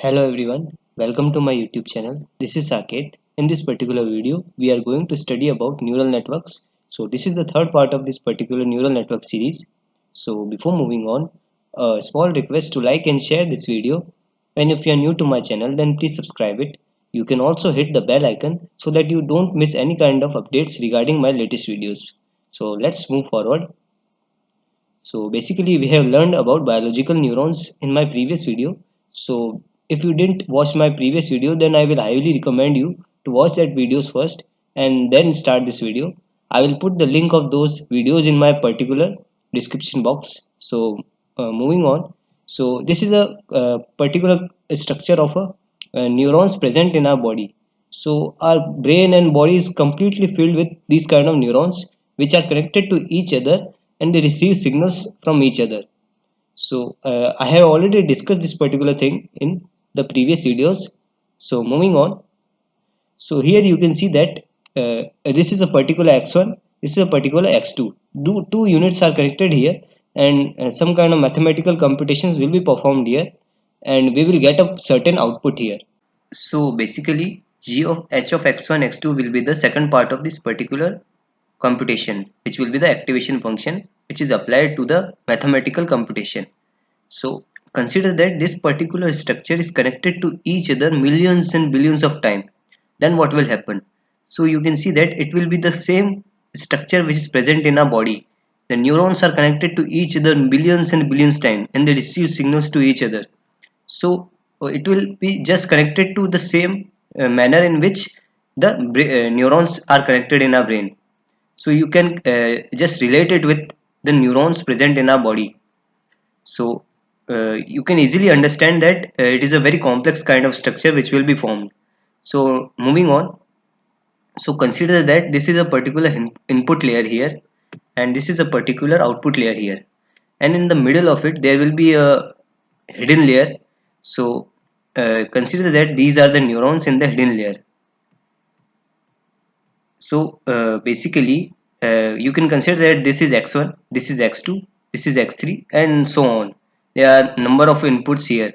Hello everyone, welcome to my YouTube channel. This is Saket. In this particular video, we are going to study about neural networks. So this is the third part of this particular neural network series. So before moving on, a small request to like and share this video. And if you are new to my channel, then please subscribe it. You can also hit the bell icon so that you don't miss any kind of updates regarding my latest videos. So let's move forward. So basically we have learned about biological neurons in my previous video. So if you didn't watch my previous video, then I will highly recommend you to watch that videos first and then start this video. I will put the link of those videos in my particular description box. So moving on. So this is a particular structure of neurons present in our body. So our brain and body is completely filled with these kind of neurons which are connected to each other and they receive signals from each other. So I have already discussed this particular thing in the previous videos. So moving on. So here you can see that this is a particular x1, this is a particular x2. Two units are connected here and some kind of mathematical computations will be performed here and we will get a certain output here. So basically g of h of x1 x2 will be the second part of this particular computation, which will be the activation function which is applied to the mathematical computation. So consider that this particular structure is connected to each other millions and billions of time. Then what will happen? So you can see that it will be the same structure which is present in our body. The neurons are connected to each other billions and billions time and they receive signals to each other. So it will be just connected to the same manner in which the neurons are connected in our brain. So you can just relate it with the neurons present in our body. So you can easily understand that it is a very complex kind of structure which will be formed. So moving on. So consider that this is a particular input layer here and this is a particular output layer here, and in the middle of it there will be a hidden layer. So consider that these are the neurons in the hidden layer. So basically you can consider that this is x1, this is x2, this is x3 and so on. There are number of inputs here.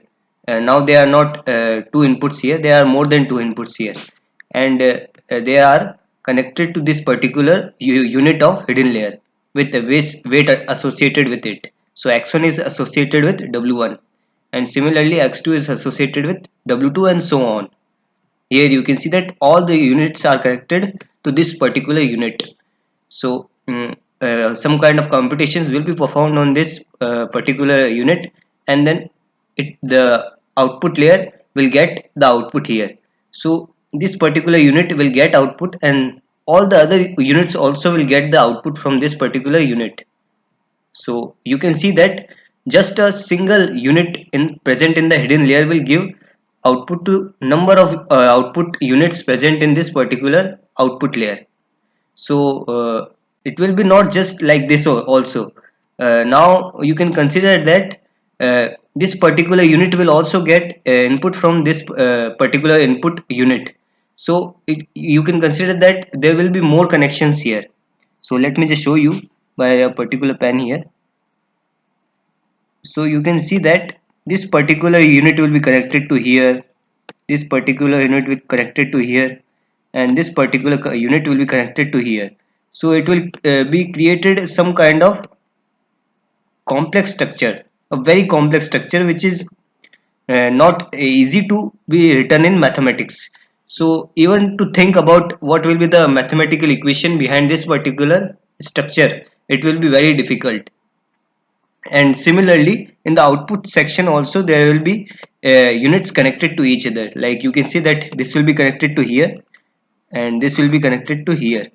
Now they are not two inputs here, there are more than two inputs here, and they are connected to this particular unit of hidden layer with the weight associated with it. So x1 is associated with w1 and similarly x2 is associated with w2 and so on. Here you can see that all the units are connected to this particular unit. So some kind of computations will be performed on this particular unit, and then the output layer will get the output here. So this particular unit will get output and all the other units also will get the output from this particular unit. So you can see that just a single unit present in the hidden layer will give output to number of output units present in this particular output layer. So it will be not just like this also. Now you can consider that this particular unit will also get input from this particular input unit. So you can consider that there will be more connections here. So let me just show you by a particular pen here. So you can see that this particular unit will be connected to here, this particular unit will be connected to here, and this particular unit will be connected to here. So it will be created some kind of complex structure, a very complex structure which is not easy to be written in mathematics. So even to think about what will be the mathematical equation behind this particular structure, it will be very difficult. And similarly in the output section also there will be units connected to each other. Like you can see that this will be connected to here and this will be connected to here.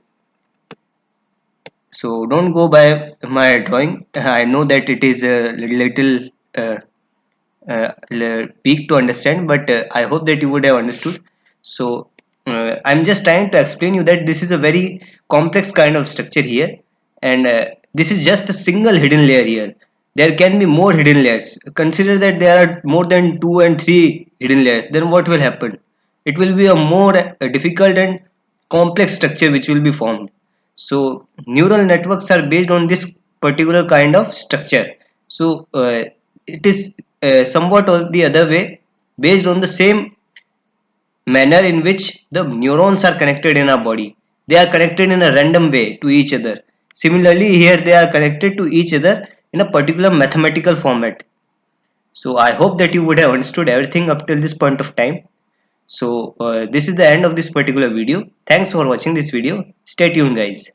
So don't go by my drawing. I know that it is a little weak to understand, but I hope that you would have understood. So I'm just trying to explain you that this is a very complex kind of structure here, and this is just a single hidden layer here. There can be more hidden layers. Consider that there are more than 2 and 3 hidden layers. Then what will happen? It will be a more difficult and complex structure which will be formed. So neural networks are based on this particular kind of structure. So it is somewhat or the other way. based on the same manner in which the neurons are connected in our body. They are connected in a random way to each other. Similarly, here they are connected to each other in a particular mathematical format. So I hope that you would have understood everything up till this point of time. So this is the end of this particular video. Thanks for watching this video. Stay tuned, guys.